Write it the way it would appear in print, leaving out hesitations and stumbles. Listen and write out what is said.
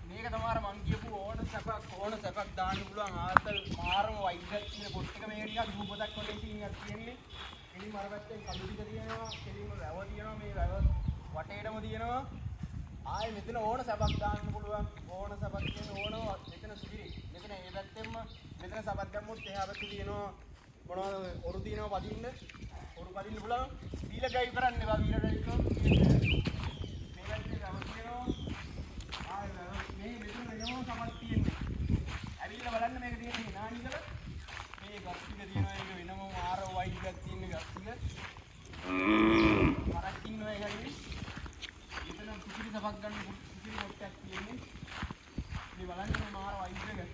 මේක තමයි මං කියපු ඕන සැපක් දාන්න පුළුවන් ආතල් මාරම වයිඩ්යක් තියෙන පොට් එක මේක නිකන් දුපතක් වගේ සීනියක් තියෙන්නේ. කෙලින්ම අර පැත්තෙන් කළු ටික තියෙනවා, කෙලින්ම වැව තියෙනවා, මේ වැව වටේටම තියෙනවා. ආයේ මෙතන ඕන සැපක් දාන්න පුළුවන්. ඕන සැපක් කියන්නේ ඕන මෙතන සුපිරි. මෙතන මේ පැත්තෙන්ම මෙතන සැපක් දැම්මොත් එහා පැත්තේ තියෙනවා මොනවද ඔරු තියෙනවා පදින්න. ඔරු පදින්න පුළුවන්. වීල ඩ්‍රයිව් කරන්න එපා. වීල ඩ්‍රයිව් කරොත් මේ පැත්තේ වැව තියෙනවා. මේ මෙතන වෙනම සමත් තියෙන්නේ. ඇවිල්ලා බලන්න මේක තියෙන්නේ නානිකල. මේ ගස් ටික තියෙනවා ඒක වෙනම මාර වයිඩ් එකක් තියෙන ගස් ටික. මරක් ඉන්නවා ඒකයි. මෙතන කුසිරි සපක් ගන්න කුසිරි කොටයක් තියෙන්නේ. මේ බලන්න මාර වයිඩ් එක.